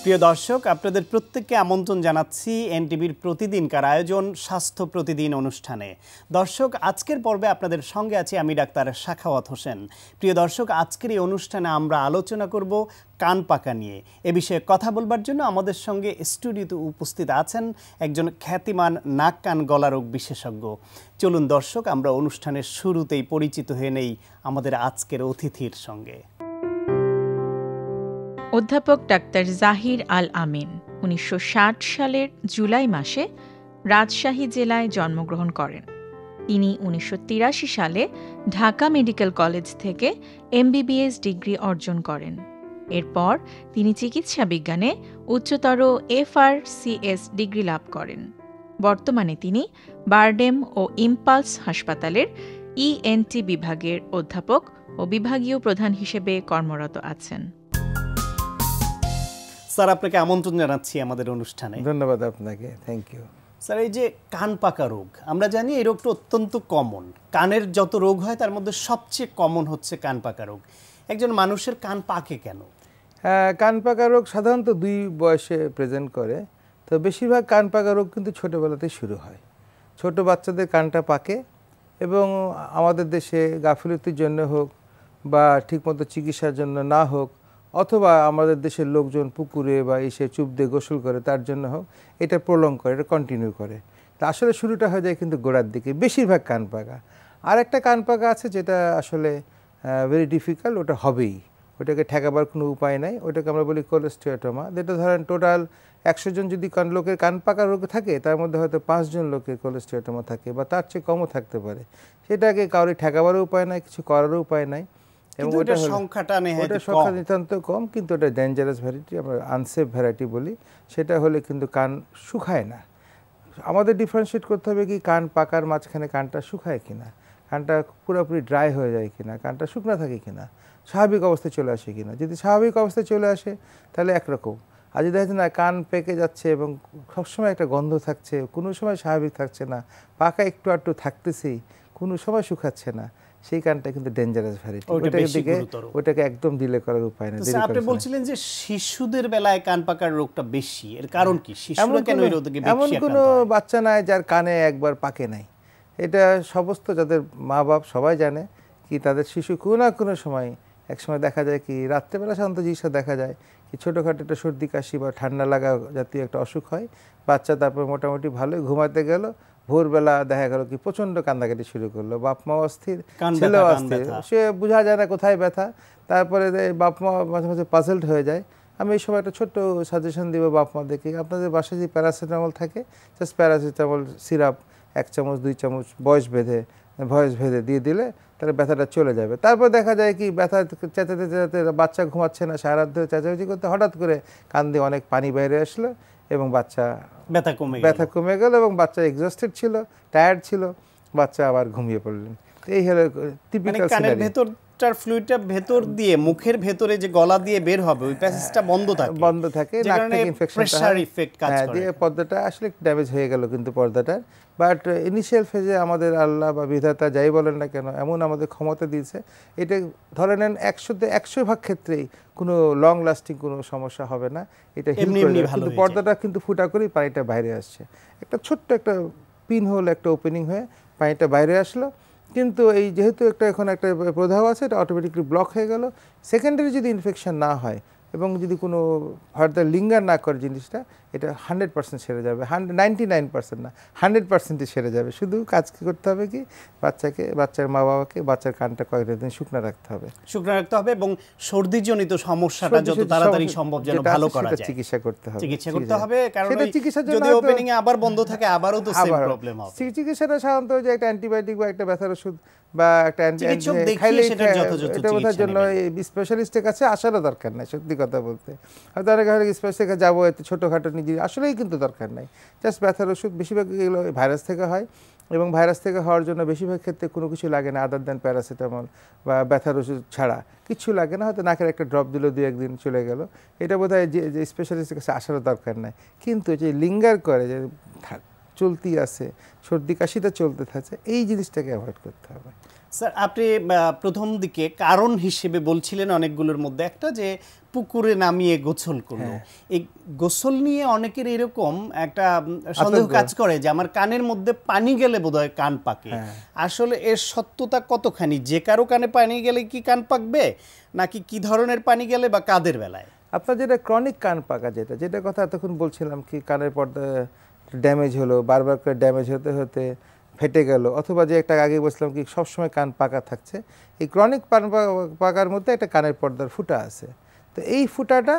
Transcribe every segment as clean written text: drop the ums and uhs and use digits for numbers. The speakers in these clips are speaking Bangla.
প্রিয় দর্শক, আপনাদের প্রত্যেককে আমন্ত্রণ জানাচ্ছি এনটিভির প্রতিদিনকার আয়োজন স্বাস্থ্য প্রতিদিন অনুষ্ঠানে। দর্শক, আজকের পর্বে আপনাদের সঙ্গে আছি আমি ডাক্তার সাখাওয়াত হোসেন। প্রিয় দর্শক, আজকের এই অনুষ্ঠানে আমরা আলোচনা করব কান পাকা নিয়ে। এ বিষয়ে কথা বলবার জন্য আমাদের সঙ্গে স্টুডিওতে উপস্থিত আছেন একজন খ্যাতিমান নাক কান গলা রোগ বিশেষজ্ঞ। চলুন দর্শক, আমরা অনুষ্ঠানের শুরুতেই পরিচিত হয়ে নেই আমাদের আজকের অতিথির সঙ্গে। অধ্যাপক ডাক্তার জাহির আল আমিন ১৯৬০ সালের জুলাই মাসে রাজশাহী জেলায় জন্মগ্রহণ করেন। তিনি ১৯৮৩ সালে ঢাকা মেডিকেল কলেজ থেকে এমবিবিএস ডিগ্রি অর্জন করেন। এরপর তিনি চিকিৎসা বিজ্ঞানে উচ্চতর এফআরসিএস ডিগ্রি লাভ করেন। বর্তমানে তিনি বারডেম ও ইম্পালস হাসপাতালের ইএনটি বিভাগের অধ্যাপক ও বিভাগীয় প্রধান হিসেবে কর্মরত আছেন। স্যার, আপনাকে আমন্ত্রণ জানাচ্ছি আমাদের অনুষ্ঠানে। ধন্যবাদ আপনাকে, থ্যাংক ইউ। স্যার, এই যে কান পাকা রোগ, আমরা জানি এই রোগটা অত্যন্ত কমন। কানের যত রোগ হয় তার মধ্যে সবচেয়ে কমন হচ্ছে কান পাকা রোগ। একজন মানুষের কান পাকে কেন? কান পাকা রোগ সাধারণত 2 বয়সে প্রেজেন্ট করে। তো বেশিরভাগ কান পাকা রোগ কিন্তু ছোটোবেলাতেই শুরু হয়। ছোট বাচ্চাদের কানটা পাকে এবং আমাদের দেশে গাফিলতির জন্য হোক বা ঠিকমতো চিকিৎসার জন্য না হোক, অথবা আমাদের দেশের লোকজন পুকুরে বা এসে চুপ দিয়ে গোসল করে তার জন্য হোক, এটা প্রলং করে, এটা কন্টিনিউ করে। তা আসলে শুরুটা হয়ে যায় কিন্তু গোড়ার দিকে বেশিরভাগ কান পাকা। আর একটা কান পাকা আছে যেটা আসলে ভেরি ডিফিকাল্ট, ওটা হবেই, ওটাকে ঠেকাবার কোনো উপায় নাই। ওটাকে আমরা বলি কোলেস্টিওটোমা। যেটা ধরেন টোটাল 100 জন যদি লোকের কান পাকা রোগ থাকে, তার মধ্যে হয়তো 5 জন লোকের কোলেস্টিওটোমা থাকে বা তার চেয়ে কমও থাকতে পারে। সেটাকে কাউরি ঠেকাবারও উপায় নাই, কিছু করারও উপায় নাই। এবং ওটা সংখ্যাটা নিতান্ত কম, কিন্তু ওটা ডেঞ্জারাস ভ্যারাইটি, আমরা আনসেফ ভ্যারাইটি বলি। সেটা হলে কিন্তু কান শুকায় না। আমাদের ডিফারেন্সিয়েট করতে হবে কি, কান পাকার মাঝখানে কানটা শুকায় কিনা, কানটা পুরোপুরি ড্রাই হয়ে যায় কিনা, কানটা শুকনা থাকে কিনা, স্বাভাবিক অবস্থায় চলে আসে কিনা। যদি স্বাভাবিক অবস্থায় চলে আসে তাহলে একরকম, আর যদি দেখেন না কান পেকে যাচ্ছে এবং সবসময় একটা গন্ধ থাকছে, কোনো সময় স্বাভাবিক থাকছে না, পাকা একটু আধটু থাকতেছেই, কোনো সময় শুকাচ্ছে না, সেই কানটা কিন্তু ডেঞ্জারাস ভ্যারাইটি। ওটাকে একদম ডিলে করার উপায় নেই। আপনি বলছিলেন যে শিশুদের বেলায় কান পাকার রোগটা বেশি, এর কারণ কি? শিশুরা কেন এই রোগে বেশি? এমন কোনো বাচ্চা নাই যার কানে একবার পাকে নাই। এটা সমস্ত যাদের মা বাপ সবাই জানে কি, তাদের শিশু কোনো না কোনো সময়, এক সময় দেখা যায় কি রাত্রেবেলা সাধারণত জিনিসটা দেখা যায় কি, ছোটোখাটো একটা সর্দি কাশি বা ঠান্ডা লাগা জাতীয় একটা অসুখ হয়, বাচ্চা তারপর মোটামুটি ভালোই ঘুমাতে গেল, ভোরবেলা দেখা গেল কি প্রচণ্ড কান্দাকাটি শুরু করলো, বাপ মা অস্থির, ছেলেও অস্থির, সে বোঝা যায় না কোথায় ব্যথা। তারপরে বাপ মা মাঝে মাঝে পাজলড হয়ে যায়। আমি এই সময় একটা ছোট্ট সাজেশন দিব বাপ মাদেরকে, আপনাদের বাসায় যে প্যারাসিটামল থাকে, জাস্ট প্যারাসিটামল সিরাপ 1 চামচ 2 চামচ ভয়েস ভেদে দিয়ে দিলে তাহলে ব্যথাটা চলে যাবে। তারপর দেখা যায় কি, ব্যথা চেঁচাতে চেঁচাতে বাচ্চা ঘুমাচ্ছে না, সারা রাত ধরে চেঁচামেচি করতে হঠাৎ করে কান দিয়ে অনেক পানি বাইরে আসলো এবং বাচ্চা ব্যথা কমে গেল এবং বাচ্চা এক্সস্টেড ছিল, টায়ার্ড ছিল, বাচ্চা আবার ঘুমিয়ে পড়লেন। এই হলো টিপিক্যাল সিনারিও। ফ্লুইডটা ভেতর দিয়ে মুখের ভেতরে যে গলা দিয়ে বের হবে ওই প্যাসেজটা বন্ধ থাকে, নাক থেকে ইনফেকশনটা দিয়ে পর্দাটা আসলে ড্যামেজ হয়ে গেল কিন্তু পর্দাটার। বাট ইনিশিয়াল ফেজে আমাদের আল্লাহ বা বিধাতা যাই বলেন না কেন এমন আমাদের ক্ষমতা দিয়েছে, এটা ধরে নেন 100-তে 100 ভাগ ক্ষেত্রেই কোনো লং লাস্টিং কোনো সমস্যা হবে না, এটা হিল করে যাবে। কিন্তু পর্দাটা কিন্তু ফুটা করেই পানিটা বাইরে আসছে, একটা ছোট্ট একটা পিন হোল, একটা ওপেনিং হয়ে পানিটা বাইরে আসলো। কিন্তু এই যেহেতু এখন একটা প্রদাহ আছে, এটা অটোমেটিকলি ব্লক হয়ে গেল। সেকেন্ডারি যদি ইনফেকশন না হয় এবং যদি কোনো ফার্দার লিঙ্গার না করে জিনিসটা, এটা 100% সেরে যাবে। 99% না, 100%ই সেরে যাবে। শুধু কাজ কি করতে হবে কি, বাচ্চার মা বাবাকে বাচ্চার কানটা কয়েকটা দিন শুকনো রাখতে হবে এবং সর্দিজনিত সমস্যাটা যত তাড়াতাড়ি সম্ভব যেন ভালো করা যায় চিকিৎসা করতে হবে। কারণ সেটা চিকিৎসার জন্য ওপেনিং এ আবার বন্ধ থাকে, আবারও তো সেম প্রবলেম হবে। চিকিৎসাটা সাধারণত যে একটা অ্যান্টিবায়োটিক বা একটা ব্যথার ওষুধ বা একটা খাইলে এটার জন্য স্পেশালিস্টের কাছে আসারও দরকার নাই। সত্যি কথা বলতে হয়তো অনেক স্পেশালিস্টে যাবো, এতে ছোটোখাটো নিজে আসলেই কিন্তু দরকার নাই। জাস্ট ব্যথার ওষুধ, বেশিরভাগ এগুলো ভাইরাস থেকে হয় এবং ভাইরাস থেকে হওয়ার জন্য বেশিরভাগ ক্ষেত্রে কোনো কিছু লাগে না আদার দেন প্যারাসিটামল বা ব্যথার ওষুধ ছাড়া কিছু লাগে না। হয়তো নাকের একটা ড্রপ দিল, 2-1 দিন চলে গেল। এটা বোধহয় যে স্পেশালিস্টের কাছে আসারও দরকার নাই। কিন্তু যে লিঙ্গার করে, যে চলতি আছে, সর্দি কাশিটা চলতে থাকছে, এই জিনিসটাকে অ্যাভয়েড করতে হবে। স্যার আপনি প্রথম দিকে কারণ হিসেবে বলছিলেন অনেকগুলোর মধ্যে একটা যে পুকুরে নামিয়ে গোসল করলো, এই গোসল নিয়ে অনেকের এরকম একটা সন্দেহ কাজ করে যে আমার কানের মধ্যে পানি গেলে বোধহয় কান পাকে। আসলে এর সত্যতা কতখানি? যে কারো কানে পানি গেলে কি কান পাকবে, নাকি কি ধরনের পানি গেলে বা কাদের বেলায়? আপনার যেটা ক্রনিক কান পাকা, যেটা কথা এতক্ষণ বলছিলাম কি কানের পর্দা ড্যামেজ হলো, বারবার করে ড্যামেজ হতে হতে ফেটে গেল, অথবা যে একটা আগে বলছিলাম কি সবসময় কান পাকা থাকছে, এই ক্রনিক কান পাকার মধ্যে একটা কানের পর্দার ফুটা আছে। তো এই ফুটাটা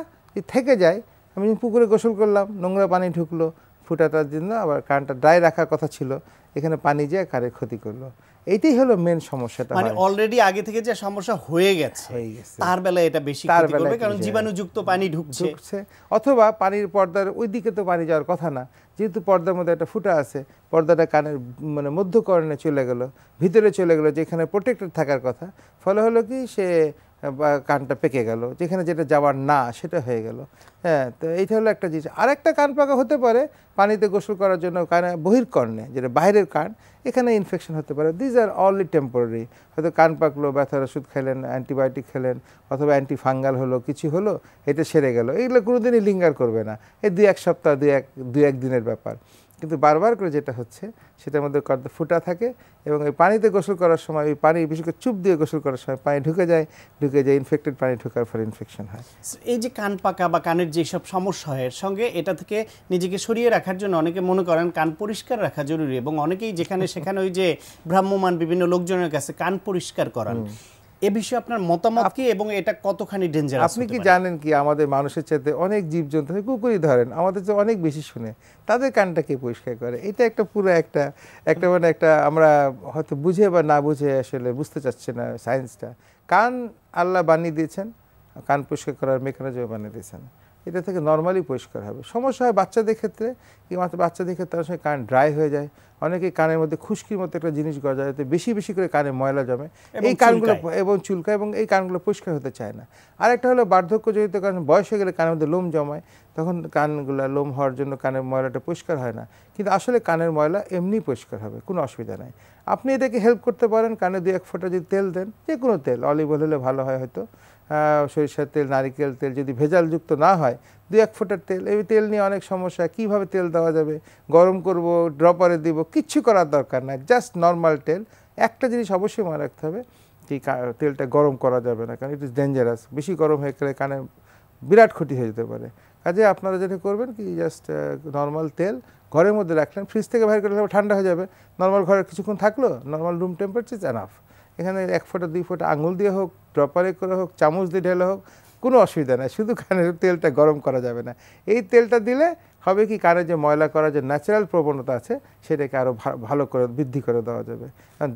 থেকে যায়, আমি পুকুরে গোসল করলাম, নোংরা পানি ঢুকলো, ফুটাটার জন্য আবার কানটা ড্রাই রাখার কথা ছিল, এখানে পানি যেয়ে কানের ক্ষতি করলো। এইটাই হলো মেন সমস্যাটা। মানে অলরেডি আগে থেকে যে সমস্যা হয়ে গেছে তার বেলায় এটা বেশি ক্ষতি করবে, কারণ জীবাণুযুক্ত পানি ঢুকছে। অথবা পানির পর্দার ওই দিকে তো পানি যাওয়ার কথা না, যেহেতু পর্দার মধ্যে একটা ফুটা আছে, পর্দাটা কানের মানে মধ্যকর্ণে চলে গেল, ভিতরে চলে গেল যেখানে প্রোটেক্টেড থাকার কথা, ফলে হলো কি সে কানটা পেকে গেল, যেখানে যেটা যাওয়ার না সেটা হয়ে গেল। হ্যাঁ, তো এইটা হলো একটা জিনিস। আরেকটা কান পাকা হতে পারে পানিতে গোসল করার জন্য কানে বহির্কর্ণে, যেটা বাইরের কান, এখানে ইনফেকশন হতে পারে। These are only temporary. হয়তো কান পাকলো, ব্যথার ওষুধ খেলেন, অ্যান্টিবায়োটিক খেলেন, অথবা অ্যান্টি ফাঙ্গাল হলো, কিছু হলো, এটা সেরে গেল, এগুলো কোনোদিনই লিঙ্গার করবে না, এই 2-1 সপ্তাহ 2-1 দিনের ব্যাপার। কিন্তু বারবার করে যেটা হচ্ছে সেটার মধ্যে ফুটা থাকে, এবং এই পানিতে গোসল করার সময় ওই পানি বিশেষ করে চুপ দিয়ে গোসল করার সময় পানি ঢুকে যায়, ইনফেক্টেড পানি ঢোকার ফলে ইনফেকশন হয়। এই যে কান পাকা বা কানের যেসব সমস্যা হয় এর সঙ্গে এটা থেকে নিজেকে সরিয়ে রাখার জন্য অনেকে মনে করেন কান পরিষ্কার রাখা জরুরি, এবং অনেকেই যেখানে সেখানে ওই যে ভ্রাম্যমান বিভিন্ন লোকজনের কাছে কান পরিষ্কার করান। এ বিষয়ে আপনার মতামত কি, এবং এটা কতখানি ডেঞ্জারাস? আপনি কি জানেন কি আমাদের মানুষের চাইতে অনেক জীবজন্তু, কুকুরই ধরেন, আমাদের যে অনেক বেশি শুনে, তাদের কানটা কে পরিষ্কার করে? এটা একটা পুরো একটা মানে একটা আমরা হয়তো বুঝে বা না বুঝে আসলে বুঝতে চাচ্ছি না সায়েন্সটা। কান আল্লাহ বানিয়ে দিয়েছেন, কান পরিষ্কার করার মেকানিজম বানিয়ে দিয়েছেন, এটা থেকে নর্মালি পরিষ্কার হবে। সমস্যা হয় বাচ্চাদের ক্ষেত্রে, কি মাত্র বাচ্চাদের ক্ষেত্রে তার সঙ্গে কান ড্রাই হয়ে যায়, অনেকে কানের মধ্যে খুশকির মতো একটা জিনিস গজায়, যাতে বেশি বেশি করে কানে ময়লা জমে, এই কানগুলো এবং চুলকায়, এবং এই কানগুলো পরিষ্কার হতে চায় না। আরেকটা হলো বার্ধক্যজনিত কারণ, বয়স হয়ে গেলে কানের মধ্যে লোম জমায়, তখন কানগুলো লোম হওয়ার জন্য কানের ময়লাটা পরিষ্কার হয় না। কিন্তু আসলে কানের ময়লা এমনি পরিষ্কার হবে, কোনো অসুবিধা নাই। আপনি এটাকে হেল্প করতে পারেন, কানে 2-1 ফোঁটা যদি তেল দেন, যে কোনো তেল, অলিভ অয়েল হলে ভালো হয়, হয়তো সরিষার তেল, নারিকেল তেল, যদি ভেজালযুক্ত না হয় 2-1 ফোঁটার তেল। এই তেল নিয়ে অনেক সমস্যা, কিভাবে তেল দেওয়া যাবে, গরম করব, ড্রপারে দিব, কিচ্ছু করার দরকার নাই, জাস্ট নর্মাল তেল। একটা জিনিস অবশ্যই মনে রাখতে হবে, কি তেলটা গরম করা যাবে না, কারণ ইট ইজ ডেঞ্জারাস। বেশি গরম হয়ে গেলে কানে বিরাট ক্ষতি হয়ে যেতে পারে। কাজে আপনারা যেটা করবেন কি, জাস্ট নর্মাল তেল ঘরের মধ্যে রাখলেন, ফ্রিজ থেকে বাইরে করে ঠান্ডা হয়ে যাবে, নর্মাল ঘরে কিছুক্ষণ থাকলো, normal room temperature is enough. এখানে 1 ফোঁটা 2 ফোঁটা আঙুল দিয়ে হোক, ড্রপারে করে হোক, চামচ দিয়ে ঢেলে হোক, কোনো অসুবিধা নেই, শুধু কানের তেলটা গরম করা যাবে না। এই তেলটা দিলে হবে কি, কানের যে ময়লা করার যে ন্যাচারাল প্রবণতা আছে সেটাকে আরো ভালো করে বৃদ্ধি করে দেওয়া যাবে,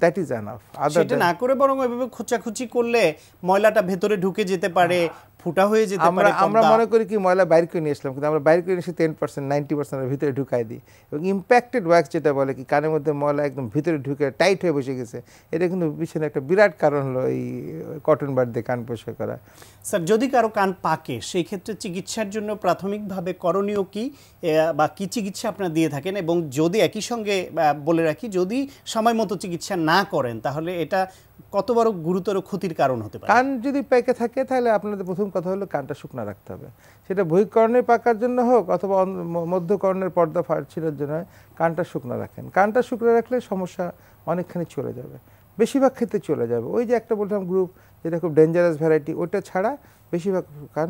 দ্যাট ইজ এনাফ। সেটা না করে বরং ওইভাবে খোঁচাখুচি করলে ময়লাটা ভেতরে ঢুকে যেতে পারে, ফুটা হয়ে যেতে পারে। আমরা মনে করি কি ময়লা বাইরে করে নিয়ে আসলাম, কিন্তু আমরা বাইরে করে নিয়ে 10% 90% ভিতরে ঢুকাই দিই, এবং ইম্প্যাক্টেড ওয়্যাক্স যেটা বলে কি, কানের মধ্যে ময়লা একদম ভিতরে ঢুকে টাইট হয়ে বসে গেছে, এটা কিন্তু পিছনে একটা বিরাট কারণ হলো এই কটন বাড দিয়ে কান পরিষ্কার করা। স্যার, যদি কারো কান পাকে সেই ক্ষেত্রে চিকিৎসার জন্য প্রাথমিকভাবে করণীয় কি, বা কি চিকিৎসা আপনারা দিয়ে থাকেন? এবং যদি একই সঙ্গে বলে রাখি, যদি সময় মতো চিকিৎসা না করেন তাহলে এটা কত বড় গুরুতর ক্ষতির কারণ হতে পারে? কান যদি পেকে থাকে তাহলে আপনাদের প্রথম কথা হলো কানটা শুকনো রাখতে হবে, সেটা বহিঃকর্ণের পাকার জন্য হোক অথবা মধ্যকর্ণের পর্দা ফাটছিলের জন্য, কানটা শুকনো রাখেন। কানটা শুকনো রাখলে সমস্যা অনেকখানি চলে যাবে, বেশিরভাগ ক্ষেত্রে চলে যাবে। ওই যে একটা বললাম গ্রুপ যেটা খুব ডেঞ্জারাস ভ্যারাইটি, ওটা ছাড়া বেশিরভাগ কান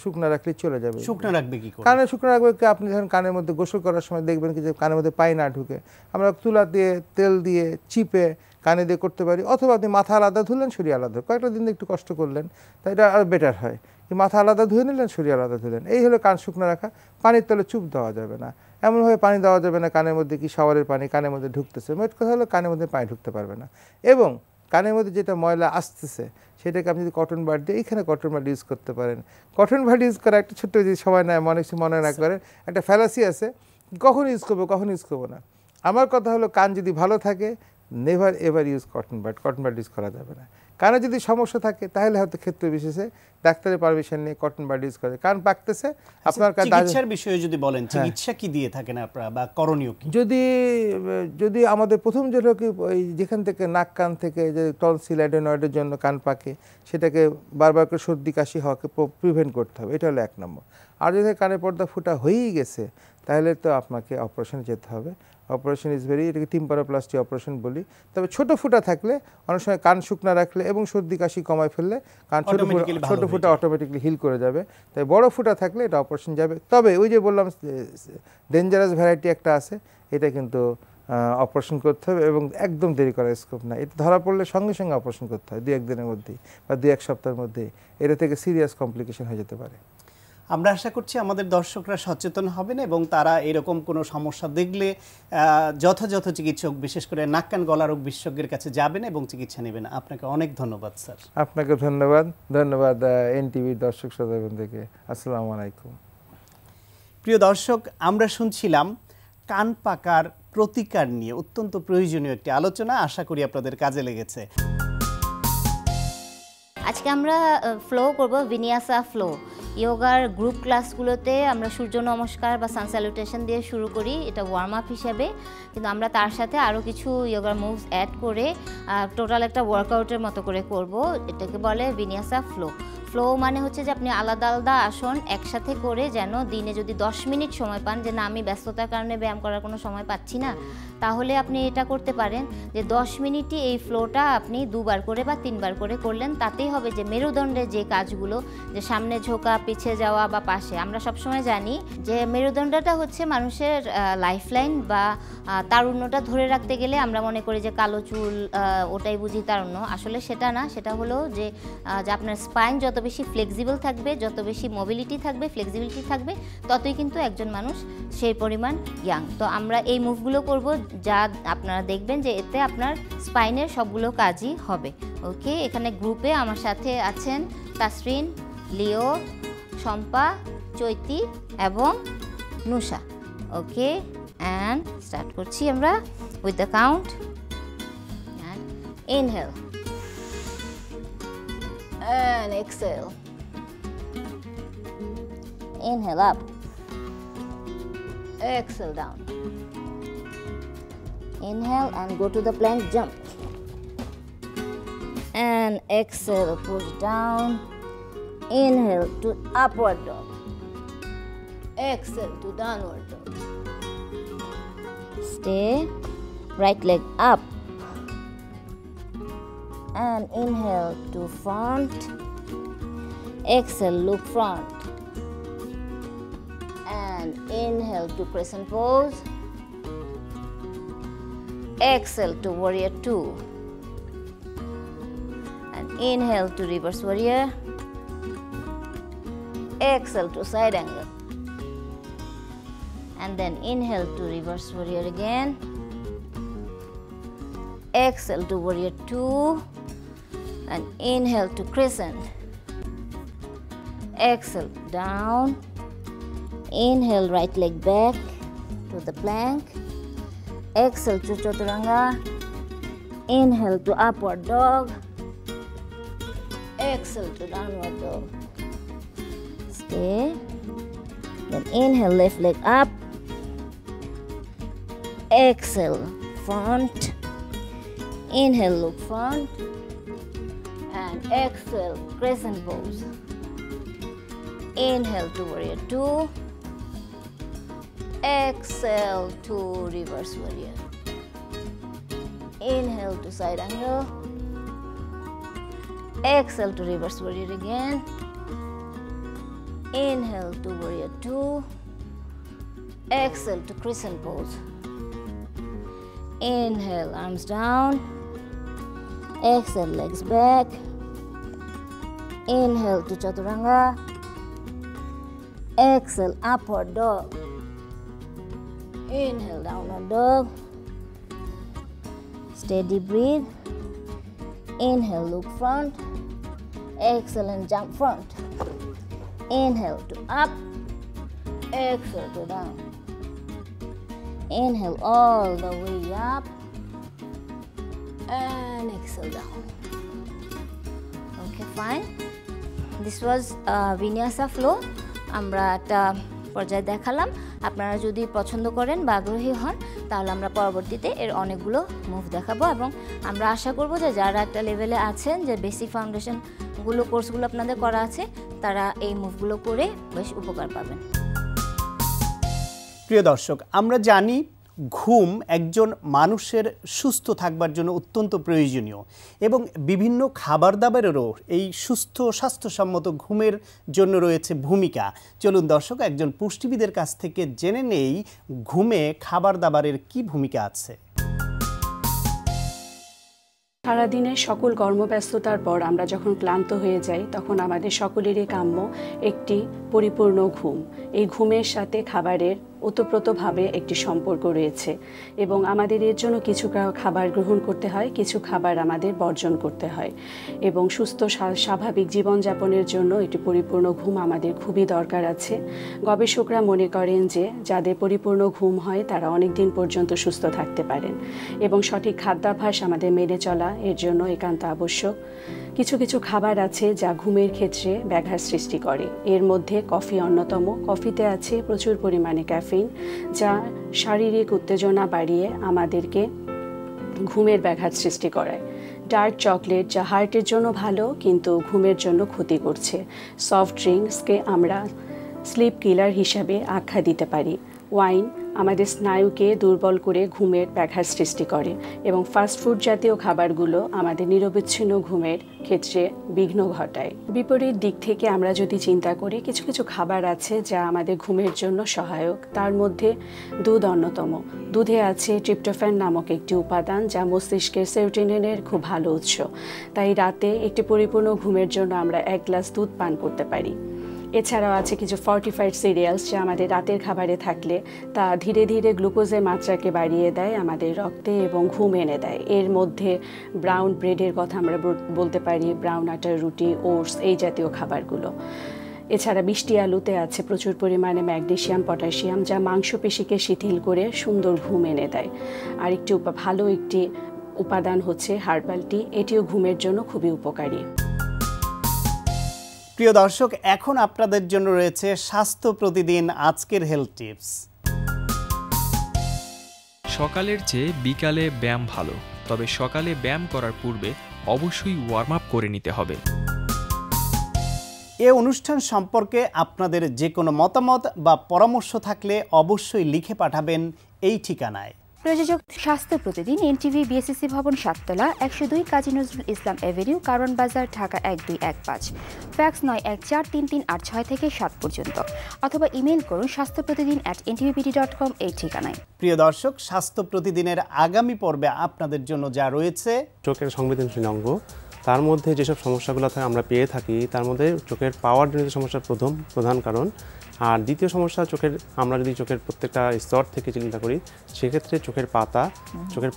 শুকনো রাখলে চলে যাবে। শুকনো রাখবে কি করে? কানে শুকনো রাখবে কি, আপনি ধরেন কানের মধ্যে গোসল করার সময় দেখবেন কি যে কানের মধ্যে পানি না ঢুকে, আমরা তুলা দিয়ে তেল দিয়ে চিপে কানে দিয়ে করতে পারি, অথবা আপনি মাথা আলাদা ধুলেন, শরীর আলাদা, কয়েকটা দিন একটু কষ্ট করলেন, তাই এটা আরও বেটার হয়। মাথা আলাদা ধুয়ে নিলেন, শরীর আলাদা ধুলেন, এই হলো কান শুকনো রাখা। পানির তলে চুপ দেওয়া যাবে না, এমনভাবে পানি দেওয়া যাবে না কানের মধ্যে কি শাওয়ারের পানি কানের মধ্যে ঢুকতেছে, মোট কথা হলো কানের মধ্যে পানি ঢুকতে পারবে না। এবং কানের মধ্যে যেটা ময়লা আসতেছে সেটাকে আপনি যদি কটন বাড দিয়ে, এইখানে কটন বাড ইউজ করতে পারেন। কটন বাড ইউজ করা একটা ছোট্ট যদি সবাই নেয়, মনে না করেন, একটা ফ্যালাসি আছে, কখন ইউজ করবো কখন ইউজ করবো না। আমার কথা হলো কান যদি ভালো থাকে, never ever use cotton bud use করা যাবে না। কানে যদি সমস্যা থাকে তাহলে হয়তো ক্ষেত্র বিশেষে ডাক্তারের পারমিশন নিয়ে কটন বাড ইউজ করে। কান পাকতেছে আপনার চিকিৎসার বিষয়ে যদি বলেন, চিকিৎসা কি দিয়ে থাকেন আপনারা বা করণীয় কি? যদি আমাদের প্রথম যেটা কি ওই যেখান থেকে নাক কান থেকে যে টনসিল অ্যাডেনয়েডের জন্য কান পাকে সেটাকে বারবার করে সর্দি কাশি হওয়াকে প্রিভেন্ট করতে হবে, এটা হলো 1 নম্বর। আর যদি কানের পর্দা ফুটা হয়েই গেছে তাহলে তো আপনাকে অপারেশন যেতে হবে। অপারেশন ইজ ভেরি, এটাকে টিম্পারোপ্লাস্টি অপারেশন বলি। তবে ছোট ফুটা থাকলে অনেক সময় কান শুকনা রাখলে এবং সর্দি কাশি কমায় ফেললে কান ছোট ফুটা অটোমেটিকলি হিল করে যাবে। তাই বড় ফুটা থাকলে এটা অপারেশন যাবে। তবে ওই যে বললাম ডেঞ্জারাস ভ্যারাইটি একটা আছে, এটা কিন্তু অপারেশন করতে হবে এবং একদম দেরি করার স্কোপ না। এটা ধরা পড়লে সঙ্গে সঙ্গে অপারেশন করতে হয় 2-1 দিনের মধ্যেই বা 2-1 সপ্তাহের মধ্যেই। এটা থেকে সিরিয়াস কমপ্লিকেশন হয়ে যেতে পারে। আমরা আশা করছি আমাদের দর্শকরা সচেতন হবেন এবং তারা এরকম কোনো সমস্যা দেখলে যথাযথ চিকিৎসক, বিশেষ করে নাক কান গলা রোগ বিশেষজ্ঞের কাছে যাবেন এবং চিকিৎসা নেবেন। আপনাকে অনেক ধন্যবাদ স্যার। আপনাকে ধন্যবাদ এনটিভির দর্শক শ্রোতাবৃন্দকে। আসসালামু আলাইকুম। প্রিয় দর্শক, আমরা শুনছিলাম কান পাকার প্রতিকার নিয়ে অত্যন্ত প্রয়োজনীয় একটি আলোচনা। আশা করি আপনাদের কাজে লেগেছে। আজকে আমরা ফ্লো করব, ভিনিয়াসা ফ্লো। ইয়োগার গ্রুপ ক্লাসগুলোতে আমরা সূর্য নমস্কার বা সান স্যালুটেশন দিয়ে শুরু করি, এটা ওয়ার্ম আপ হিসেবে। কিন্তু আমরা তার সাথে আরও কিছু ইয়োগার মুভস অ্যাড করে টোটাল একটা ওয়ার্কআউটের মতো করে করব। এটাকে বলে ভিনিয়াসা ফ্লো। ফ্লো মানে হচ্ছে যে আপনি আলাদা আলাদা আসন একসাথে করে, যেন দিনে যদি 10 মিনিট সময় পান, যে না আমি ব্যস্ততার কারণে ব্যায়াম করার কোনো সময় পাচ্ছি না, তাহলে আপনি এটা করতে পারেন যে 10 মিনিটই এই ফ্লোটা আপনি 2 বার করে বা 3 বার করে করলেন। তাতেই হবে যে মেরুদণ্ডের যে কাজগুলো, যে সামনে ঝোঁকা, পিছিয়ে যাওয়া বা পাশে, আমরা সবসময় জানি যে মেরুদণ্ডটা হচ্ছে মানুষের লাইফলাইন বা তারুণ্যটা ধরে রাখতে গেলে আমরা মনে করি যে কালো চুল ওটাই বুঝি তারুণ্য। আসলে সেটা না, সেটা হলো যে আপনার স্পাইন যত বেশি ফ্লেক্সিবল থাকবে, যত বেশি মোবিলিটি থাকবে, ফ্লেক্সিবিলিটি থাকবে, ততই কিন্তু একজন মানুষ সেই পরিমাণ ইয়াং। তো আমরা এই মুভগুলো করব, যা আপনারা দেখবেন যে এতে আপনার স্পাইনের সবগুলো কাজই হবে। ওকে, এখানে গ্রুপে আমার সাথে আছেন তাসরিন, লিও, শম্পা, চৈতি এবং নুষা। ওকে, অ্যান্ড স্টার্ট করছি আমরা with the count. Inhale and exhale. Inhale up, exhale down. Inhale and go to the plank jump, and exhale, push down. Inhale to upward dog, exhale to downward dog. Stay, right leg up, and inhale to front, exhale, look front, and inhale to crescent pose, exhale to warrior 2, and inhale to reverse warrior, exhale to side angle, and then inhale to reverse warrior again, exhale to warrior 2, and inhale to crescent, exhale down, inhale right leg back to the plank, exhale to chaturanga, inhale to upward dog, exhale to downward dog. Stay, then inhale left leg up, exhale front, inhale look front, and exhale crescent pose. Inhale to warrior 2, exhale to reverse warrior, inhale to side angle, exhale to reverse warrior again, inhale to warrior 2, exhale to crescent pose. Inhale arms down, exhale legs back, inhale to chaturanga, exhale upward dog, inhale downward dog. Steady breathe, inhale look front, exhale and jump front, inhale to up, exhale to down, inhale all the way up, and exhale down. Okay fine, this was vinyasa flow. আমরা একটা পর্যায়ে দেখালাম, আপনারা যদি পছন্দ করেন বা আগ্রহী হন তাহলে আমরা পরবর্তীতে এর অনেকগুলো মুভ দেখাবো, এবং আমরা আশা করব যে যারা একটা লেভেলে আছেন, যে বেসিক ফাউন্ডেশনগুলো কোর্সগুলো আপনাদের করা আছে, তারা এই মুভগুলো করে বেশ উপকার পাবেন। প্রিয় দর্শক, আমরা জানি ঘুম একজন মানুষের সুস্থ থাকবার জন্য অত্যন্ত প্রয়োজনীয়, এবং বিভিন্ন খাবার দাবারেরও এই সুস্থ স্বাস্থ্যসম্মত ঘুমের জন্য রয়েছে ভূমিকা। চলুন দর্শক, একজন পুষ্টিবিদের কাছ থেকে জেনে নেই ঘুমে খাবার দাবারের কি ভূমিকা আছে। সারাদিনের সকল কর্মব্যস্ততার পর আমরা যখন ক্লান্ত হয়ে যাই, তখন আমাদের সকলেরই কাম্য একটি পরিপূর্ণ ঘুম। এই ঘুমের সাথে খাবারের ওতপ্রোতভাবে একটি সম্পর্ক রয়েছে, এবং আমাদের এর জন্য কিছু খাবার গ্রহণ করতে হয়, কিছু খাবার আমাদের বর্জন করতে হয়, এবং সুস্থ স্বাভাবিক জীবনযাপনের জন্য একটি পরিপূর্ণ ঘুম আমাদের খুবই দরকার আছে। গবেষকরা মনে করেন যে যাদের পরিপূর্ণ ঘুম হয় তারা অনেক দিন পর্যন্ত সুস্থ থাকতে পারেন, এবং সঠিক খাদ্যাভ্যাস আমাদের মেনে চলা এর জন্য একান্ত আবশ্যক। কিছু কিছু খাবার আছে যা ঘুমের ক্ষেত্রে ব্যাঘাত সৃষ্টি করে, এর মধ্যে কফি অন্যতম। কফিতে আছে প্রচুর পরিমাণে ক্যাফিন, যা শারীরিক উত্তেজনা বাড়িয়ে আমাদেরকে ঘুমের ব্যাঘাত সৃষ্টি করায়। ডার্ক চকলেট, যা হার্টের জন্য ভালো কিন্তু ঘুমের জন্য ক্ষতি করছে। সফট ড্রিঙ্কসকে আমরা স্লিপ কিলার হিসাবে আখ্যা দিতে পারি। ওয়াইন আমাদের স্নায়ুকে দুর্বল করে ঘুমের ব্যাঘাত সৃষ্টি করে, এবং ফাস্টফুড জাতীয় খাবারগুলো আমাদের নিরবিচ্ছিন্ন ঘুমের ক্ষেত্রে বিঘ্ন ঘটায়। বিপরীত দিক থেকে আমরা যদি চিন্তা করি, কিছু কিছু খাবার আছে যা আমাদের ঘুমের জন্য সহায়ক। তার মধ্যে দুধ অন্যতম। দুধে আছে ট্রিপ্টোফ্যান নামক একটি উপাদান, যা মস্তিষ্কের সেরোটোনিনের খুব ভালো উৎস। তাই রাতে একটি পরিপূর্ণ ঘুমের জন্য আমরা 1 গ্লাস দুধ পান করতে পারি। এছাড়াও আছে কিছু ফর্টিফাইড সিরিয়ালস, যা আমাদের রাতের খাবারে থাকলে তা ধীরে ধীরে গ্লুকোজের মাত্রাকে বাড়িয়ে দেয় আমাদের রক্তে এবং ঘুম এনে দেয়। এর মধ্যে ব্রাউন ব্রেডের কথা আমরা বলতে পারি, ব্রাউন আটার রুটি, ওটস, এই জাতীয় খাবারগুলো। এছাড়া মিষ্টি আলুতে আছে প্রচুর পরিমাণে ম্যাগনেসিয়াম, পটাশিয়াম, যা মাংসপেশিকে শিথিল করে সুন্দর ঘুম এনে দেয়। আর একটি ভালো একটি উপাদান হচ্ছে হার্বাল টি, এটিও ঘুমের জন্য খুবই উপকারী। প্রিয় দর্শক, এখন আপনাদের জন্য রয়েছে স্বাস্থ্য প্রতিদিন আজকের হেলথ টিপস। সকালের চেয়ে বিকালে ব্যায়াম ভালো, তবে সকালে ব্যায়াম করার পূর্বে অবশ্যই ওয়ার্ম আপ করে নিতে হবে। এ অনুষ্ঠান সম্পর্কে আপনাদের যে কোনো মতামত বা পরামর্শ থাকলে অবশ্যই লিখে পাঠাবেন এই ঠিকানায়। প্রযোজক স্বাস্থ্য প্রতিদিন, এনটিভি, বিএসসি ভবন, 7 তলা, 102 কাজী নজরুল ইসলাম এভিনিউ, কারণ বাজার, ঢাকা 1215। ফ্যাক্স 914338 থেকে 7 পর্যন্ত, অথবা ইমেইল করুন স্বাস্থ্যপ্রতিদিন@ntvbd.com এই ঠিকানায়। প্রিয় দর্শক, স্বাস্থ্য প্রতিদিনের আগামী পর্বে আপনাদের জন্য যা রয়েছে, চোখের সংবেদনশীল অঙ্গ, তার মধ্যে যেসব সমস্যাগুলো আমরা পেয়ে থাকি, তার মধ্যে চোখের পাওয়ারজনিত সমস্যার প্রধান কারণ। আর দ্বিতীয় সমস্যা, আমরা যদি চোখের প্রত্যেকটা স্তর থেকে চিন্তা করি, সেক্ষেত্রে চোখের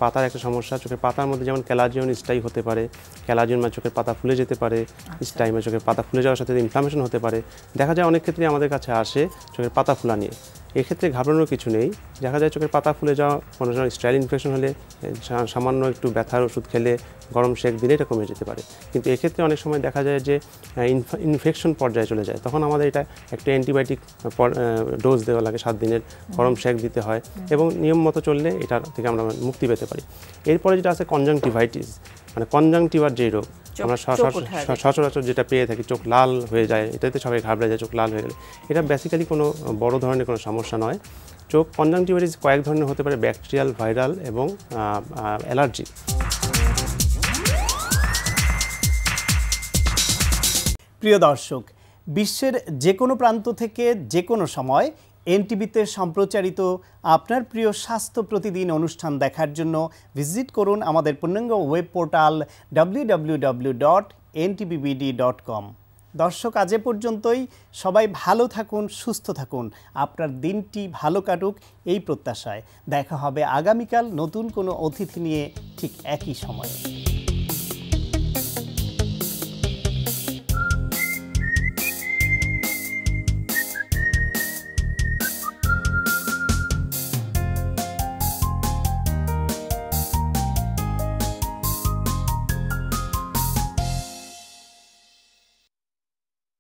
পাতার একটা সমস্যা। চোখের পাতার মধ্যে যেমন ক্যালাজিয়ন স্টাই হতে পারে, ক্যালাজিয়ন মানে চোখের পাতা ফুলে যেতে পারে, স্টাই মানে চোখের পাতা ফুলে যাওয়ার সাথে ইনফ্লামেশন হতে পারে। দেখা যায় অনেক ক্ষেত্রে আমাদের কাছে আসে চোখের পাতা ফুলা নিয়ে। এক্ষেত্রে ঘাবড়ানোর কিছু নেই। দেখা যায় চোখের পাতা ফুলে যাওয়া, কোনো সময় স্টাইল ইনফেকশন হলে সামান্য একটু ব্যথার ওষুধ খেলে, গরম শেক দিলে এটা কমে যেতে পারে। কিন্তু এক্ষেত্রে অনেক সময় দেখা যায় যে ইনফেকশন পর্যায়ে চলে যায়, তখন আমাদের এটা একটা অ্যান্টিবায়োটিক ডোজ দেওয়া লাগে, 7 দিনের গরম শেক দিতে হয়, এবং নিয়ম মতো চললে এটা থেকে আমরা মুক্তি পেতে পারি। এরপরে যেটা আছে কনজাংটিভাইটিস, মানে কনজাংটিভার যে রোগ আমরা সচরাচর যেটা পেয়ে থাকি, চোখ লাল হয়ে যায়, এটাতে সবাই ঘাবড়ে যায় চোখ লাল হয়ে গেলে। এটা বেসিক্যালি কোনো বড় ধরনের কোনো সমস্যা নয়। চোখ কনজাংটিভাইটিস কয়েক ধরনের হতে পারে, ব্যাকটেরিয়াল, ভাইরাল এবং অ্যালার্জি। প্রিয় দর্শক, বিশ্বের যে কোনো প্রান্ত থেকে যে কোনো সময় এনটিভিতে সম্প্রচারিত আপনার প্রিয় স্বাস্থ্য প্রতিদিন অনুষ্ঠান দেখার জন্য ভিজিট করুন আমাদের পূর্ণাঙ্গ ওয়েব পোর্টাল www.ntvbd.com। দর্শক, আজ পর্যন্তই। সবাই ভালো থাকুন, সুস্থ থাকুন, আপনার দিনটি ভালো কাটুক এই প্রত্যাশায়। দেখা হবে আগামীকাল নতুন কোনো অতিথি নিয়ে ঠিক একই সময়ে।